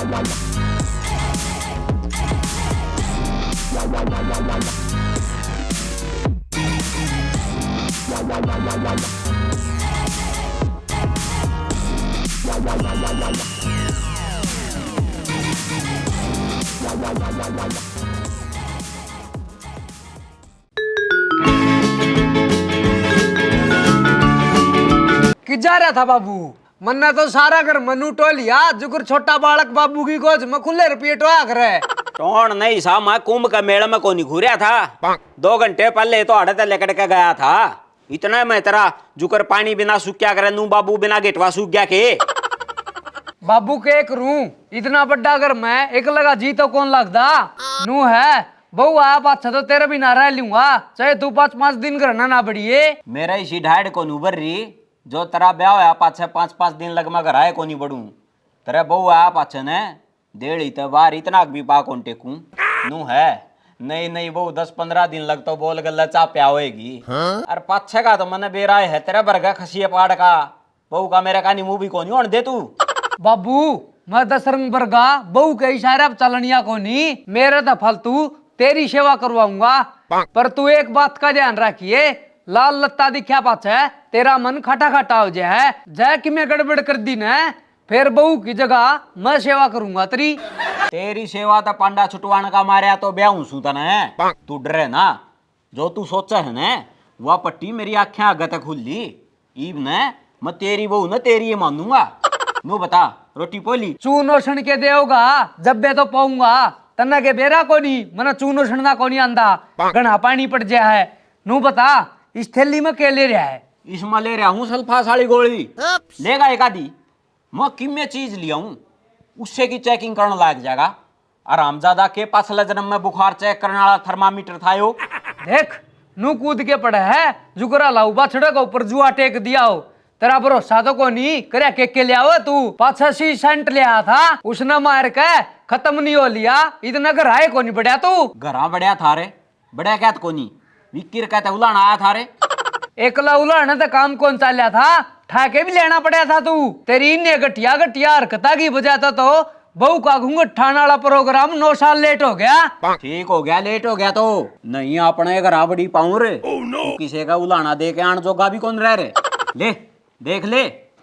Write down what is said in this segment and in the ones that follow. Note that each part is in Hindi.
कि जा रहा था बाबू? मन्ना तो सारा घर मनु टोलिया जुगर छोटा बालक बाबू की गोज में खुले रुपये टोया करे। टोन नहीं सा, मैं कुंभ का मेला में को नहीं घूरिया था। 2 घंटे पहले तो अड़ते लेकर के गया था। इतना मैं तेरा जुकर पानी बिना सूख क्या करे, नू बाबू बिना गेटवा सूख गया के। बाबू के एक रू इतना बड़ा घर में एक लगा जी तो कौन लगता नू है। बहू आप अच्छा तो तेरे भी ना रह लूंगा, चाहे तू 5-5 दिन घर ना बढ़िए। मेरा इसी ढाड को नु रही जो तेरा ब्याह होया पाछे 5-5 दिन लग मैं घर आए को नहीं बढ़ू। तेरे बहू आया पाछे ने डेढ़ी तो बार इतना भी पा कौन टेकू नू है। नहीं नहीं बहू 10-15 दिन लग तो बोल गल चाप्या होएगी। अरे पाछे का तो मन बेरा है तेरा बरगा खसिए पाड़ का। बहू का मेरा का मुंह भी कोनी होने दे तू। बाबू मैं 10 रंग बरगा बहू के इशारे चलनिया को नहीं, मेरे तो फालतू तेरी सेवा करवाऊंगा। पर तू एक बात का ध्यान रखिए, लाल लत्ता दिखा पाछे तेरा मन खटा खटा हो जाए जय कि मैं गड़बड़ कर दी न, फिर बहू की जगह मैं सेवा करूंगा तेरी। तेरी सेवा तो पांडा छुटवाने का मारे तो ब्याहू सू तने। तू डरे ना, जो तू सोचा है न वह पट्टी मेरी आंखें आगे तक खुली। ईब ने मैं तेरी बहू न तेरी ही मानूंगा। नू बता रोटी पोली चूनो छण के देगा जब बे तो पाऊंगा तना के बेरा को नहीं, मना चूनो छणना को नहीं आंदा, घना पानी पड़ जाया है। नू बता इस थैली में क्या ले रहा है? इसमें ले रहा हूँ सल्फा साली गोली। लेगा एक आधी मैं किम्मे चीज लिया हूँ उससे की चेकिंग करने लायक जाएगा। आरामजादा के पास जन्म में बुखार चेक करने वाला थर्मामीटर था यो। देख नू कूद के पड़ा है जुगरा लाऊ बाछड़े को ऊपर जुआ टेक दिया हो। तेरा भरोसा तो को नहीं करे के ले आओ तू 85 सेंट ले आया था उसने मार के खत्म नहीं हो लिया। इतना घर आए को नहीं बढ़िया तू। घरा बढ़िया था रे, बढ़िया क्या को नहीं विक्र कहते उलाना आया था रे। एकला उलाने तो काम कौन चालिया था, ठाके भी लेना पड़ा था तू। तेरी ने गटिया गटिया हरकता की वजह तो बहू का घूंघट ठाने वाला प्रोग्राम 9 साल लेट हो गया। ठीक हो गया, लेट हो गया तो नहीं अपने घर बड़ी पाऊं रे। किसी का उलाना दे के आन जोगा भी कौन रह रे। ले देख ले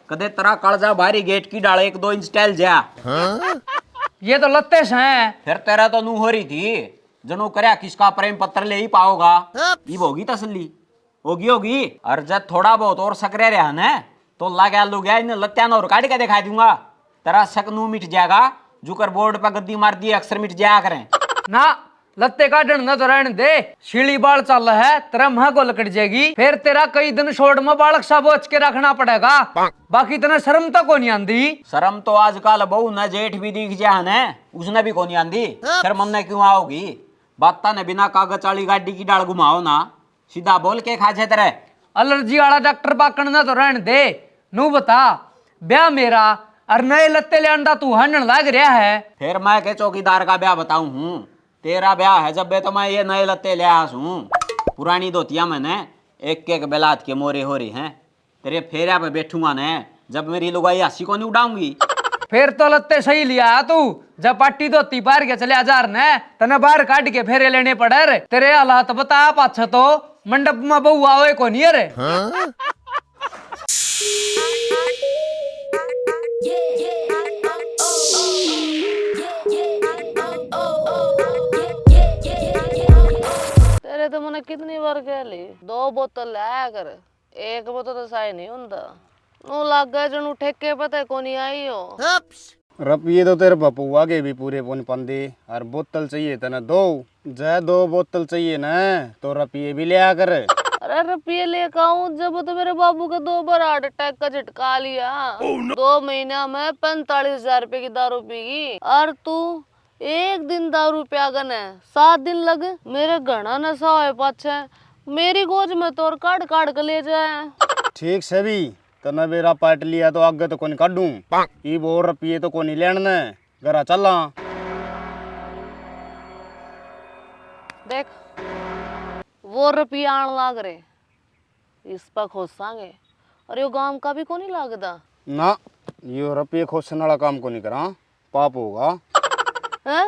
कदे तेरा कलजा भारी गेट की डाले 1-2 इंच टैल जा। ये तो लत्ते से हैं। फिर तेरा तो नू हो रही थी जनू करया किसका प्रेम पत्र ले ही पाओगा। ये होगी तसल्ली होगी। और जब थोड़ा बहुत और सकरे रहा न तो लगा लू गया इन लत्या और काट के दिखा दूंगा। तेरा शक नू मिट जाएगा, जुकर बोर्ड पर गद्दी मार दिए अक्सर मिट जाया करें ना। लत्ते काटन न तो रहने दे, शीली बाल चल है तेरा मह को लकड़ जाएगी। फिर तेरा कई दिन छोड़ में बालक सा बोच के रखना पड़ेगा। बाकी तेना शर्म तो को नहीं आंदी। शर्म तो आजकल बहू न जेठ भी दिख जा न उसने भी को नहीं आंदी। फिर मन क्यों आओगी? बात ने बिना कागज वाली गाड़ी की डाल घुमाओ ना, सीधा बोल के खा जे तेरे। एलर्जी वाला डॉक्टर पाकण न तो रहने दे। नू बता ब्याह मेरा और नए लत्ते ले अंडा तू हंडन लग रहा है। फिर मैं के चौकीदार का ब्याह बताऊं हूँ? तेरा ब्याह है जब बे तो मैं ये नए लत्ते ले आया हूँ। पुरानी धोतिया मैंने एक बेलात के मोरे हो रही हैं। तेरे फेरा पे बैठूंगा न जब मेरी लुगाई हंसी को नहीं उड़ाऊंगी। फिर तो लत्ते सही लिया तू, जब पट्टी धोती बाहर के चले हजार ने तना बाहर काट के फेरे लेने पड़े रे। तेरे हालात बता पाछे तो मंडप में बहू आवे को नहीं रे। तेरे तो मैंने कितनी बार कह ली 2 बोतल लाया कर, एक बोतल तो सही नहीं होता। नू लग गए जनु ठेके पता को नहीं आई हो। रुपये तो तेरे बपुआ के भी पूरे पौन पंदे और बोतल चाहिए तना 2 जय 2 बोतल चाहिए ना तो रुपये भी ले आ कर। अरे रुपये लेकर आऊं जब तो मेरे बाबू का 2 बार हार्ट अटैक का झटका लिया। 2 महीना में 45,000 रुपए की दारू पीगी और तू एक दिन दारू पिया गन है 7 दिन लग। मेरे घना नशा हो पाछे मेरी गोज में तोर काट काट के ले जाए। ठीक से भी तना बेरा पाट लिया तो आगे तो कौन काटूं ई वो रुपये तो कौन लेन ने घरा चला। देख वो रुपया आन लाग रहे इस पर खोसांगे और यो गांव का भी को नहीं लागदा ना यो रुपये खोसन वाला काम को नहीं करा। पाप होगा। हैं?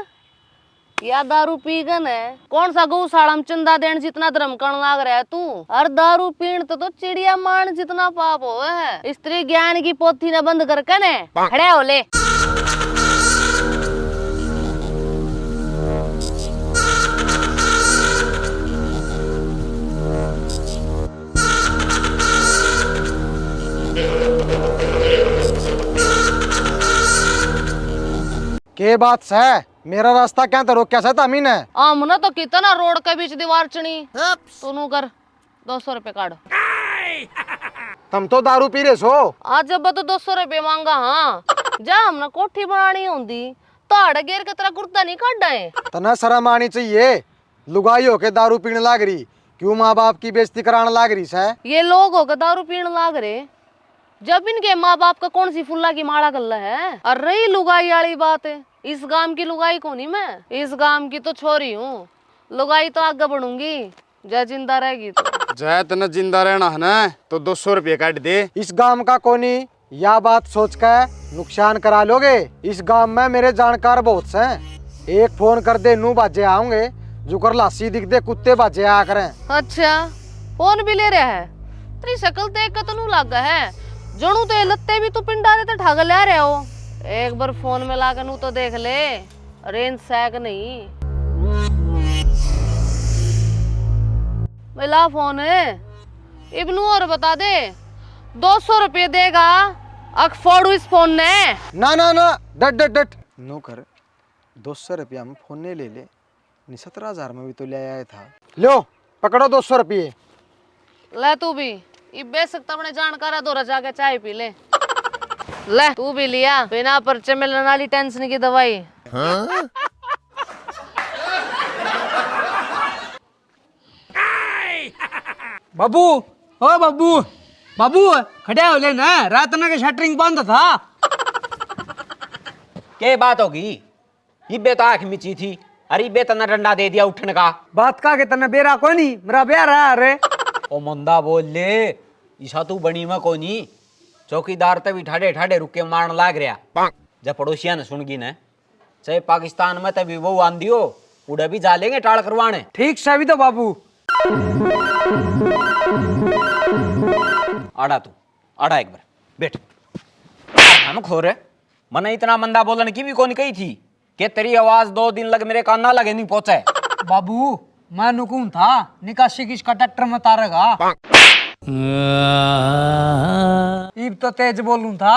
या दारू पी गन है कौन सा गौशाला में चंदा देने जितना धर्म करने लाग रहा है तू। और दारू पीण तो चिड़िया मारने जितना पाप हो है। स्त्री ज्ञान की पोथी ने बंद करके ने खड़े हो ले। के बात है मेरा रास्ता क्या तो रोक क्या था मीन है। आमना तो कितना रोड के बीच दीवार चढ़ी तू कर 200 रुपए काट। तुम तो दारू पी रहे सो। आज जब तो 200 रुपए मांगा हाँ जा हमने कोठी बनानी होंगी तो आड़ गेर के तरह कुर्ता नहीं काटा है। तना शर्म आनी चाहिए लुगाई होके दारू पीने लाग रही क्यों माँ बाप की बेइज्जती कराने लाग रही है। ये लोग होकर दारू पीने लाग रहे जब इनके माँ बाप का कौन सी फुल्ला की माड़ा गल्ला है। और रही लुगाई वाली बात है इस गांव की लुगाई को नहीं मैं इस गांव की तो छोरी हूँ। लुगाई तो आगे बढ़ूंगी जय जिंदा रहेगी तो। जय तना जिंदा रहना है ना तो 200 रुपये काट दे। इस गांव का कोनी या बात सोच कर नुकसान करा लोगे। इस गांव में मेरे जानकार बहुत हैं। एक फोन कर दे नू बाजे आऊंगे जो कर लासी दिख दे कुत्ते बाजे आ करें। अच्छा फोन भी ले रहा है तेरी शक्ल देख के तो नू लगा है जोनू तो ये लत्ते भी तू पिंडा देते ठग ले रहे हो। एक बार फोन में लाकर नू तो देख ले रेंज सैक नहीं मिला फोन है इब्नू और बता दे 200 रुपये देगा अक फोड़ू इस फोन ने। ना ना ना डट डट डट नो कर 200 रुपया में फोन नहीं ले ले 17,000 में भी तो ले आया था। लो पकड़ो 200 रुपये। ले तू भी ये बेच सकता अपने जानकार दो जाके चाय पी ले। ले तू भी लिया बिना पर्चे में लेने वाली टेंशन की दवाई। बाबू ओ बाबू बाबू खड़े हो ले ना रात ना के शटरिंग बंद था। के बात होगी इब्बे तो आंख मिची थी। अरे इब्बे तना डंडा दे दिया उठने का। बात का के तने बेरा कोनी मेरा ब्याह रहा अरे। ओ मंदा बोल ले ईसा तू बनी में कोनी चौकीदार तभी ठाडे ठाडे रुक के मारन लाग रहा। जब पड़ोसिया ने सुन गई न चाहे पाकिस्तान में तभी वो आंधी हो उड़े भी जा लेंगे टाल करवाने। ठीक सभी तो बाबू आड़ा तू आड़ा एक बार बैठ। हम खोरे मने इतना मंदा बोलन की भी कौन कही थी कि तेरी आवाज 2 दिन लग मेरे कान ना लगे नहीं पहुंचे। बाबू मैं नुकून था निकासी किसका ट्रैक्टर में तारेगा। ईब तो तेज बोलूं था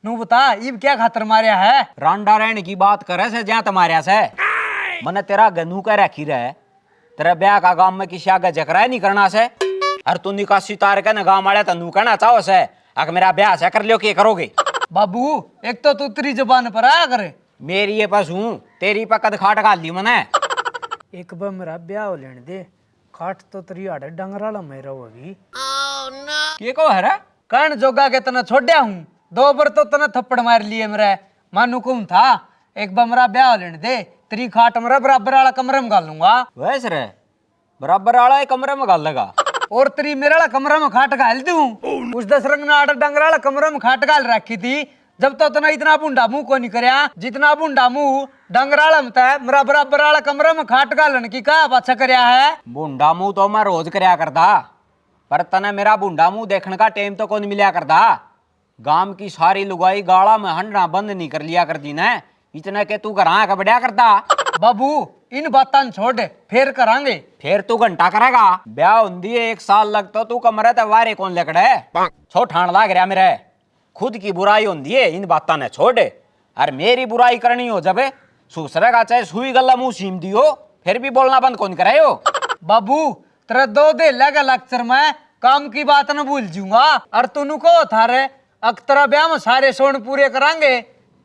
नू बता ईब क्या खातर मारिया है। रांडा रहने की बात करे से जहाँ तुम्हारे से मने तेरा गनू का रखी रहे तेरा ब्याह का गांव में किसी आगे जकरा नहीं करना से। और तू निकासी तार के न गांव वाले तनु कहना चाहो से अगर मेरा ब्याह से कर लियो क्या करोगे। बाबू एक तो तू तेरी जुबान पर आया करे मेरी ये पास हूँ तेरी पकड़ खाट खा ली मने। एक बार मेरा ब्याह हो लेने दे खाट तो तेरी आड़े डंगराला में रहोगी। ये को है रे कर्ण जोगा के तना छोड़या हूँ 2 बार तो तना थप्पड़ मार लिए मेरा मानू कौन था। एक बार मेरा ब्याह हो लेने दे तेरी खाट मेरा बराबर वाला कमरे में गालूंगा। वैसे रे बराबर वाला कमरे में गाल लगा और तेरी मेरे वाला कमरा में खाट गाल दूं। उस 10 रंग ना आटा डंगरा वाला कमरे में खाट गाल रखी थी जब तो तना इतना बुंडा मुंह को नहीं करया जितना बुंडा मुंह डंगराला में था मेरा बराबर वाला कमरे में खाट गालन की का अच्छा करया है। बुंडा मुंह तो मैं रोज करया करता पर तने मेरा बुंडा मुंह देखने का टाइम तो कौन मिला करता। गांव की सारी लुगाई गाड़ा में हंडना बंद नहीं कर लिया करती न इतना के तू घरा का बढ़िया करता। बाबू इन बातां छोड़ फिर करांगे। फिर तू घंटा करेगा ब्याह होंदी 1 साल लगता तू कमरे ते वारे कौन लकड़े छो ठाण लाग रहा मेरे खुद की बुराई होंदी है इन बातां ने छोड़। और मेरी बुराई करनी हो जब सूसरे का चाहे सुई गला मुंह सीम दियो फिर भी बोलना बंद कौन करे हो। बाबू तेरा 2 दे लगा लेक्चर में काम की बात न भूल जूंगा। और तू को थारे अक्तरा ब्याह में सारे सोन पूरे करांगे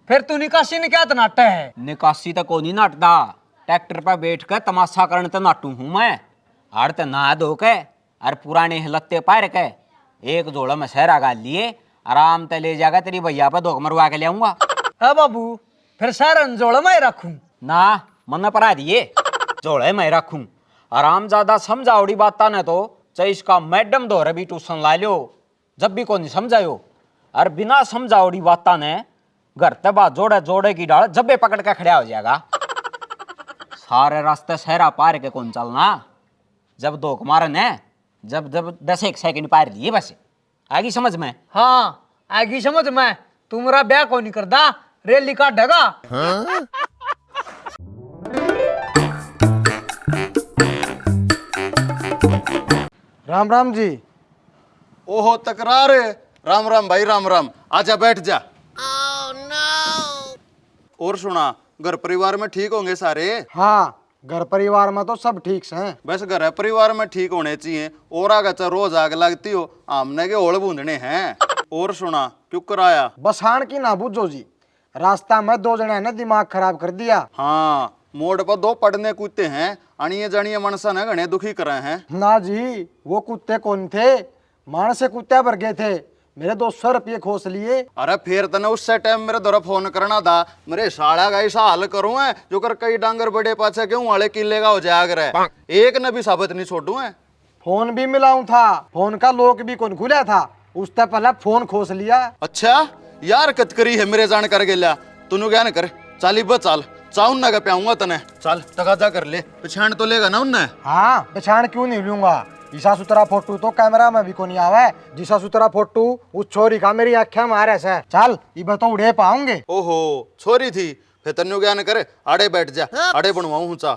फिर तू निकासी ने क्या नाटा है। निकासी तो को नहीं नाटदा ट्रैक्टर पर बैठ कर तमाशा करने तो नाटू हूं मैं। आड़ ते नहा धो के और पुराने लत्ते पार के एक जोड़ा में सहरा गाल लिए आराम ते ले जाकर तेरी भैया पर धोख मरवा के ले आऊंगा। हाँ बाबू फिर सारा जोड़ा मैं रखूं ना मन परा दिए जोड़े मैं रखूं आराम ज्यादा समझाओड़ी बात ने तो चाहे इसका मैडम दो भी ट्यूशन ला लो जब भी को नहीं समझायो। और बिना समझाओड़ी बात ने घर तक बात जोड़े जोड़े की डाल जब्बे पकड़ के खड़ा हो जाएगा। सारे रास्ते शहरा पार के कौन चलना, जब दो मारन है, जब जब 10 सेकंड पार लिए बस आगे समझ में। हाँ आगी समझ में, तुम्हारा ब्याह को नहीं करता, रैली काटेगा। राम राम जी। ओहो तकरार है। राम राम भाई राम राम, आजा बैठ जा। और सुना, घर परिवार में ठीक होंगे सारे? हाँ, घर परिवार में तो सब ठीक से हैं। बस घर परिवार में ठीक होने चाहिए। और आगे रोज आग लगती हो, आमने के ओढ़ बूंदने हैं। और सुना, क्यों कराया? बसाण की ना बूझो जी, रास्ता में 2 जने ने दिमाग खराब कर दिया। हाँ, मोड़ पर 2 पड़ने कूदते हैं, अणिये जानिए मनसा ने घने दुखी करे हैं। ना जी, वो कुत्ते कौन थे, मान से कुत्ते भर गए थे, मेरे 200 रुपये खोस लिए। अरे फिर तने उससे टाइम मेरे द्वारा फोन करना था, मेरे साड़ा का ऐसा हाल करूं है जो कर कई डांगर बड़े पाछे क्यों वाले किले का हो जाग रहा, एक ने भी साबित नहीं छोड़ू है। फोन भी मिलाऊं था, फोन का लॉक भी कौन खुला था, उससे पहले फोन खोस लिया। अच्छा यार कतकरी है मेरे जान कर गेला, तूने क्या न कर, चाली बच चाल चाउन ना का प्याऊंगा तने, चल तगाजा कर ले, पछाण तो लेगा ना उन्ने। हाँ, पछाण क्यों नहीं लूंगा, ईसा सुतरा फोटो तो कैमरा में भी को नहीं आवे, जिसा सुतरा फोटो उस छोरी का मेरी आँखें मारे से। चल ये तो उड़े पाऊंगे। ओहो छोरी थी, फिर तन्नू क्या न करे, आड़े बैठ जा, आड़े बनवाऊं ऊंचा।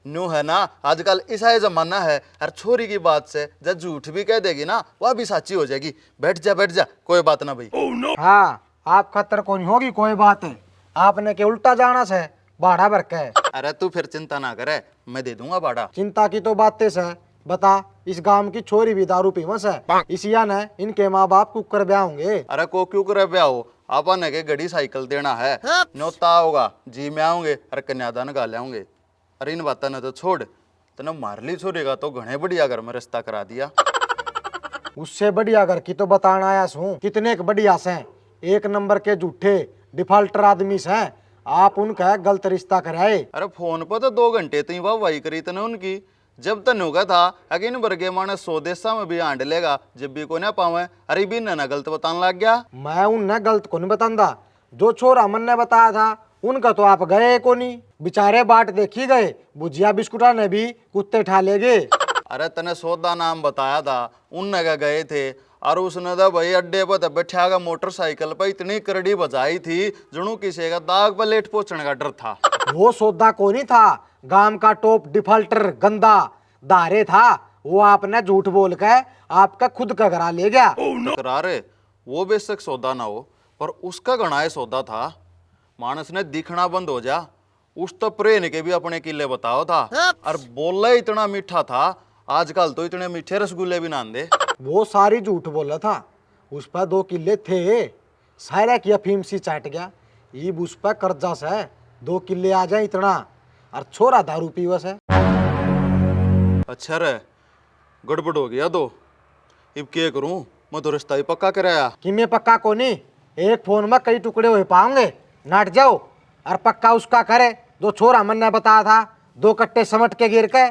न्यू है ना, आजकल ऐसा ही जमाना है, हर छोरी की बात से जब झूठ भी कह देगी ना, वह भी सच्ची हो जाएगी। बैठ जा, कोई बात ना भाई। हाँ, आप खतर को नहीं होगी कोई बात है, आपने के उल्टा जाना से बाड़ा भर के। अरे तू फिर चिंता ना करे, मैं दे दूंगा बाड़ा। चिंता की तो बातें से बता, इस गांव की छोरी भी दारू पीवस है, इसिया ने इनके माँ बाप कुकर ब्याह होंगे। अरे को क्यों करे ब्याह हो, आपा ने के गड़ी साइकिल देना है, न्योता होगा जी में आऊंगे, अरे कन्यादान गा लाऊंगे। अरे इन बातों ने तो छोड़, तने मारली छोरी का तो घने बढ़िया घर में रिश्ता करा दिया। उससे बढ़िया घर की तो बताना आया हूँ, कितने एक बढ़िया से, 1 नंबर के झूठे डिफाल्टर आदमी से आप उनका गलत रिश्ता कराए। अरे फोन पर तो 2 घंटे तई वाहवाही करी तने उनकी, जब तन होगा था अगिन वर्गे माने 100 देशा में भी आंड लेगा, जब भी को ना पावे। अरे भी ना गलत बताने लग गया। मैं उनने गलत को नहीं बतांदा, जो छोरा मन ने बताया था उनका तो आप गए को नहीं, बेचारे बाट देखी गए, भुजिया बिस्कुटा ने भी कुत्ते ठा ले गए। अरे तने सौदा नाम बताया था, उनने का गए थे, और उसने तो भाई अड्डे पर बैठा का मोटरसाइकिल पर इतनी करड़ी बजाई थी, जुनू किसी का दाग पर लेट पहुंचने का डर था। वो सौदा को नहीं था, गांव का टॉप डिफाल्टर गंदा दारे था, वो आपने झूठ बोल के आपका खुद का घरा ले गया। करारे वो बेशक सौदा ना हो, पर उसका गणाए सौदा था। मानस ने दिखना बंद हो जा, उस तो प्रेन के भी अपने किले बताओ था, और बोला इतना मीठा था, आजकल तो इतने मीठे रसगुल्ले भी ना दे। वो सारी झूठ बोला था, उस पर 2 किले थे, सारा की अफीम सी चाट गया, ईब उस पर कर्जा से 2 किले आ जाए इतना, और छोरा दारू पीवस है। अच्छा रे, गड़बड़ हो गया तो अब क्या करूं, मैं तो रिश्ता ही पक्का कराया। कि मैं पक्का को नहीं, एक फोन में कई टुकड़े हो पाओगे, नाट जाओ, और पक्का उसका करे जो छोरा मन ने बताया था, 2 कट्टे समट के गिर के।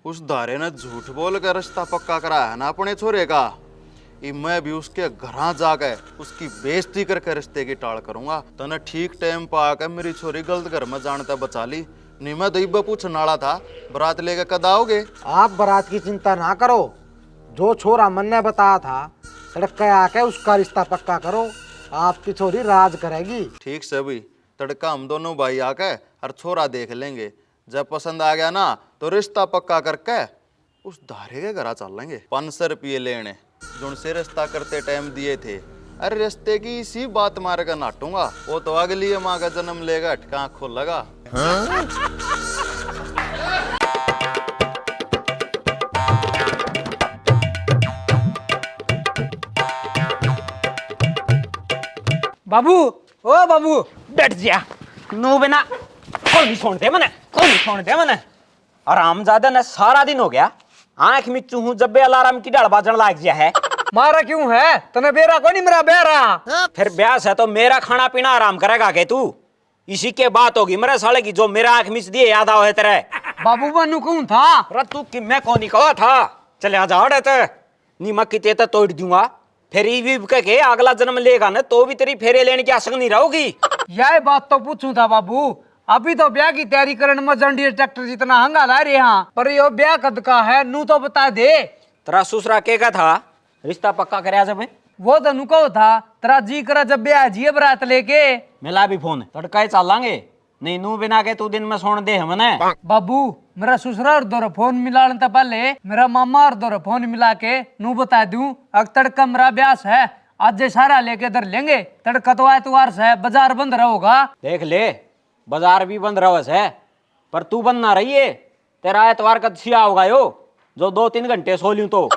उस धारे ने झूठ बोल कर रिश्ता पक्का कराया ना अपने छोरे का, अब मैं भी उसके घर जाकर उसकी बेइज्जती करके रिश्ते की टाल करूंगा। तने ठीक टाइम पर आकर मेरी छोरी गलत घर में जानता बचा ली, नहीं मैं तो इब्बा पूछने वाला था, बारात लेकर कद आओगे? आप बारात की चिंता ना करो, जो छोरा मन ने बताया था तड़के आके उसका रिश्ता पक्का करो, आपकी छोरी राज करेगी। ठीक से भी तड़का हम दोनों भाई आके और छोरा देख लेंगे, जब पसंद आ गया ना तो रिश्ता पक्का करके उस धारे के घर चल लेंगे। 500 रुपये लेने जो उनसे रिश्ता करते टाइम दिए थे, अरे रिश्ते की इसी बात मार कर नाटूंगा, वो तो अगली माँ का जन्म लेगा, अटका खोल लगा। बाबू ओ बाबू बैठ जा, नो बिना कौन नहीं छोड़ते मने, कौन नहीं छोड़ते मने। आराम ज्यादा ने सारा दिन हो गया, आंख मिचू हूँ जब भी अलार्म की डाल बाजन लाग गया है। मारा क्यों है, तने बेरा को नहीं मेरा बेरा। फिर ब्यास है तो मेरा खाना पीना आराम करेगा के तू, इसी के बात होगी मेरे साले की, जो मेरा आंख मिच दिए याद आओ है तेरे। बाबू बनू कौन था, अरे तू कि मैं कौन ही कहा था, चले आ जा रे ते नीमक की तेता तोड़ दूंगा, फिर भी के अगला जन्म लेगा ना तो भी तेरी फेरे लेने की आशंका नहीं रहोगी। यह बात तो पूछूं था बाबू। अभी तो ब्याह की तैयारी करने में जंडियर ट्रैक्टर जितना हंगा ला रहे हैं, पर यो ब्याह कद का है नू तो बता दे। तेरा ससुरा के का था रिश्ता पक्का करया जब वो तो नु कहो था तेरा जी करा जब ब्याह जिए बरात लेके। मिला भी फोन तड़का ही चलांगे नहीं नू बिना के तू दिन में सोन दे हमने। बाबू मेरा ससुरा और दो फोन मिलाने तो पहले मेरा मामा और दो फोन मिला के नू बता दूं अब तड़का मेरा ब्यास है आज सारा लेके इधर लेंगे। तड़का तो एतवार से बाजार बंद रहोगा। देख ले बाजार भी बंद रवस है पर तू बंद ना रही है। तेरा एतवार का छिया होगा यो जो 2-3 घंटे सो लूं तो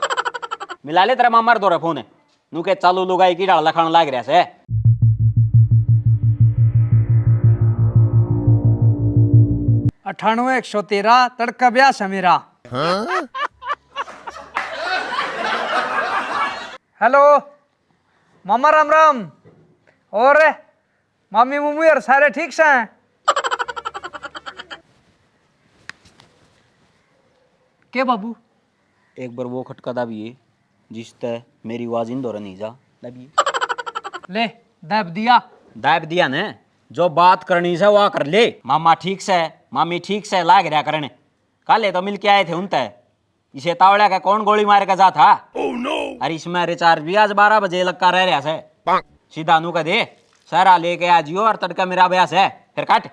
मिला ले तेरा मामा दो फोन है नू के चालू लुगाई की डाल लखान लाग रहा से। 98-113 तड़का ब्यास है मेरा। हेलो मामा राम राम। और मामी मुम्मी और सारे ठीक से हैं? के बाबू एक बार वो खटका दाबिए जिस तय मेरी आवाज इन दौरान नहीं जा दाबिए। ले दब दिया। दाब दिया ने जो बात करनी से वह कर ले। मामा ठीक से मामी ठीक से लाग रहा करने काले तो मिल के आए थे उनते इसे तावड़ा का कौन गोली मार के जा था। अरे इसमें रिचार्ज भी आज 12 बजे लग कर रह रहा से सीधा नू का दे सारा लेके आ जियो और तड़का मेरा ब्यास है फिर काट।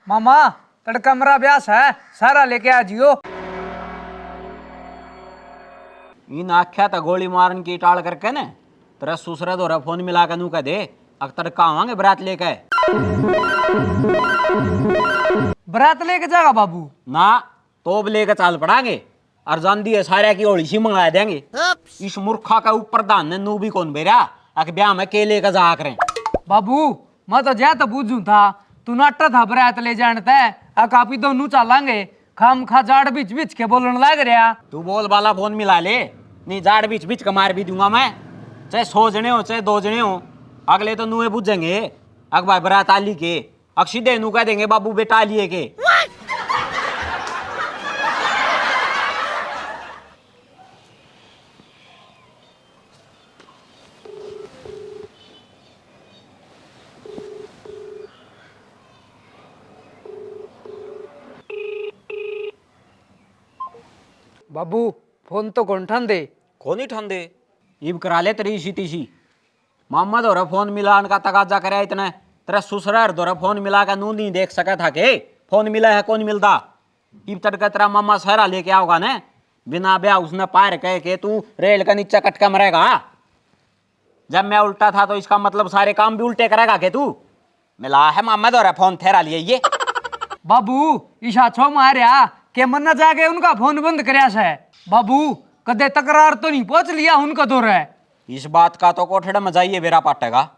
मामा तड़का मेरा ब्यास है सारा लेके आ जियो। इन आख्या था गोली मारन की टाल करके ने तेरा ससुरा दोरा फोन मिला के नू का दे अब तड़का आवांगे बरात लेके। बरात लेके जाएगा बाबू? ना तोब लेके चाल पड़ांगे और जान दिए सारे की होली सी मंगा देंगे। इस मूर्खा का ऊपर दान ने नू भी कौन बेरा अक ब्याह में के लेके जा करें। बाबू मैं तो जा तो बूझू था तू नाटा था बरात ले जानता है आ कापी तो नू चालांगे खाम खा जाड़ बीच बीच के बोलने लग रहा। तू बोल वाला फोन मिला ले नहीं जाड़ बीच बीच का मार भी दूंगा मैं चाहे 100 जने हो चाहे 2 जने हो अगले तो नूए बुझेंगे अक भाई बरात आली के अक सीधे नू कह देंगे बाबू बेटा लिए के। बाबू फोन तो कौन ठन दे? कौन ही ठंडे इब करा ले तेरी इसी तीसी मामा दोरा फोन मिलान का तकाजा करे इतने तेरा ससुरार दोरा फोन मिला का नू नहीं देख सका था के फोन मिला है कौन मिलता। इब तड़का तेरा मामा सहरा लेके आओगा ने बिना ब्याह उसने पार कह के तू रेल का नीचे कटका मरेगा। जब मैं उल्टा था तो इसका मतलब सारे काम भी उल्टे करेगा के तू मिला है मामा दोरा फोन थेरा लिए ये। बाबू ईशा छो मारिया के मन्ना जाके उनका फोन बंद करया से। बाबू कदे तकरार तो नहीं पहुंच लिया उनका दो रहे। इस बात का तो कोठड़ा में जाइए बेरा पाटेगा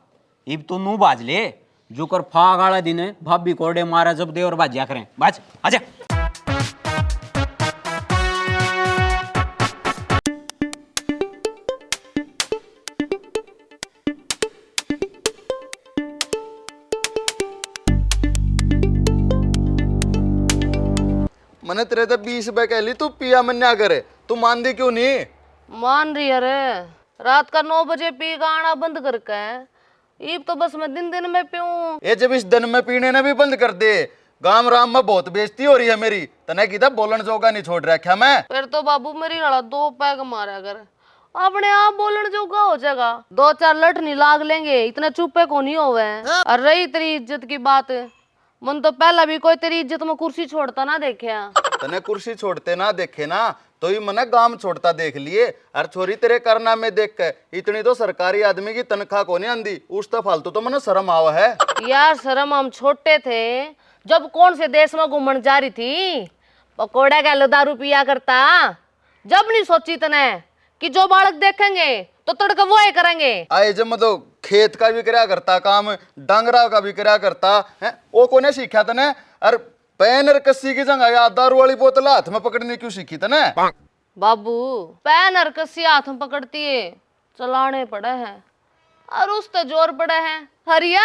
इब तू नू बाज ले जुकर फाग वाला दिन भाभी कोड़े मारा जब दे और बाजिया करें बाज आजा। मैंने तेरे तो 20 रुपए कह ली तू पिया मन क्या करे तू मान दी क्यों नहीं? मान रही अरे रात का 9 बजे पी का आना बंद करके है ईब तो बस मैं दिन दिन में पीऊं। ये जब इस दिन में पीने ने भी बंद कर दे गांव राम में बहुत बेइज्जती हो रही है मेरी तने की बोलन जोगा नहीं छोड़ रखा मैं। फिर तो बाबू मेरी नाला 2 पैग मारा कर अपने आप बोलन जोगा हो जाएगा 2-4 लठ नहीं लाग लेंगे इतना चुपे को नहीं होवे। और रही तेरी इज्जत की बात मन तो पहला भी कोई तेरी इज्जत में कुर्सी छोड़ता ना देखे तने कुर्सी छोड़ते ना देखे ना तो ही मने गांव छोड़ता देख लिए। और छोरी तेरे करना में देख के इतनी तो सरकारी आदमी की तनख्वाह को नहीं आंदी उस तो फालतू तो मने शर्म आवा है। यार शर्म हम छोटे थे जब कौन से देश में घूमने जा रही थी पकोड़ा का दारू पिया करता जब नहीं सोची तने कि जो बालक देखेंगे तो तड़का वो ही करेंगे। आए जब मैं तो खेत का भी करया करता काम डांगरा का भी करया करता है वो कोने सीखा तने। और पैन और कस्सी की जगह याद दारू वाली बोतल हाथ में पकड़नी क्यों सीखी तने? बाबू पैन और कस्सी हाथ में पकड़ती है चलाने पड़े हैं और उस तो जोर पड़े हैं हरिया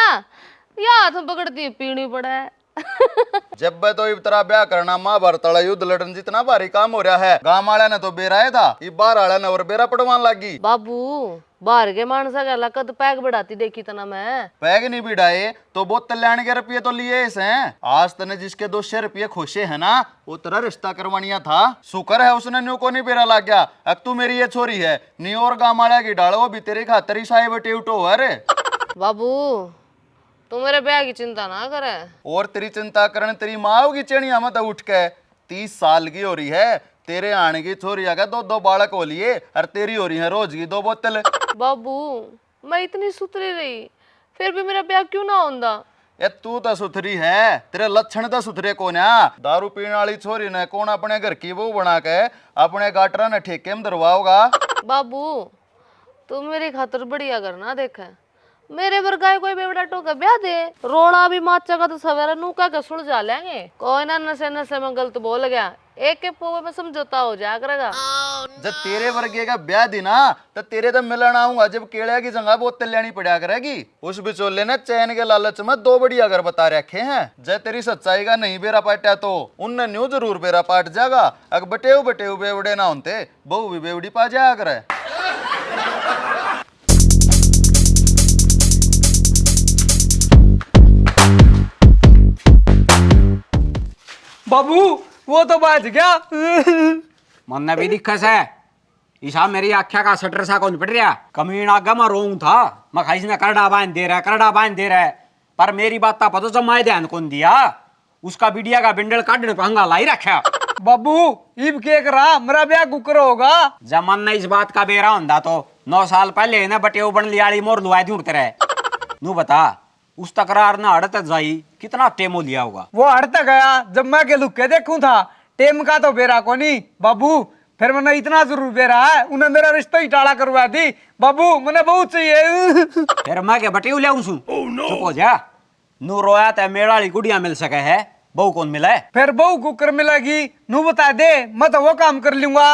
या हाथ में पकड़ती है पीनी पड़ा है जब तो इतना ब्याह करना महाभारत वाला युद्ध लड़न जितना भारी काम हो रहा है, गांव वाला ने तो बेराया था, ये बाहर वाला ने और बेरा पड़वान लगी। बाबू बाहर के मानसा का लकत पैक बढ़ाती देखी तना मैं। पैग नहीं बिड़ाए तो बोतल लेने के रुपये तो लिए इस हैं। आज तने जिसके 200 रुपये खुशे है ना, वो तेरा रिश्ता करवानिया था। शुक्र है उसने न्यू को नहीं बेरा लग गया। अब तू मेरी ये छोरी है, नी और गांव वाला की डालो, वो भी तेरी खातर ही साए बटे उठो। अरे बाबू तू मेरे ब्याह की चिंता ना करे। और तेरी चिंता करने तेरी माँ होगी चेड़िया मत उठ के। 30 साल की हो रही है, तेरे आने की छोरी आगे 2-2 बालक हो लिए, और तेरी हो रही है रोज की 2 बोतल। बाबू मैं इतनी सुथरी रही, फिर भी मेरा ब्याह क्यों ना होंदा? ये तू तो सुथरी है, तेरे लक्षण तो सुथरे कौन है? दारू पीने वाली छोरी ने कौन अपने घर की बहू बना के अपने गाटरा ने ठेके में धरवाओगा? बाबू तू मेरी खातर बढ़िया करना देखे, मेरे वर्गाए कोई बेवड़ा टोका ब्याह दे। रोना भी माचा का तो सवेरा नूका के सुलझा लेंगे। कोई ना नशे नशे में गलत बोल गया, एक के पोवे में समझौता हो जाया करेगा। जब तेरे वर्गे का ब्याह दी ना, तो तेरे तो मिलन आऊंगा जब केड़े की जगह बोतल लेनी पड़ा करेगी। उस बिचौले ने चैन के लालच में 2 बढ़िया घर बता रखे हैं। जब तेरी सच्चाई का नहीं बेरा पाटा तो उनने न्यू जरूर बेरा पाट जाएगा। अगर बटेऊ बेवड़े ना होते, बहू भी बेवड़ी पा जाया करे। बाबू वो तो बच गया। मन भी दिक्कत है ईसा, मेरी आख्या का सटर सा कौन पड़ रहा। कमीन आगा मैं रोऊं था, मैं खाई ने करड़ा बांध दे रहा है, पर मेरी बात का पता जब मैं ध्यान कौन दिया, उसका बिडिया का बिंडल काटने पे हंगा लाई रखा। बाबू इब के करा, मेरा ब्याह कुकर होगा। जब मन ने इस बात का बेरा होंदा तो 9 साल पहले ना बटे बन लियाली मोर लुआ दूर तेरे। नू बता उस तकरार ना अड़त जाई कितना टेमो लिया होगा। वो हटता गया जब मैं के लुक के देखूं था, टेम का तो बेरा को नहीं। बाबू फिर मैंने इतना जरूर बेरा है, उन्हें मेरा रिश्ता ही टाला करवा दी। बाबू मैंने बहुत चाहिए। फिर मैं के बटे ले आऊं चुप हो जा। नू रोया तो मेड़ाली गुड़िया मिल सके है, बहू कौन मिला है? फिर बहू कुकर मिलेगी, नू बता दे, मैं तो वो काम कर लूंगा।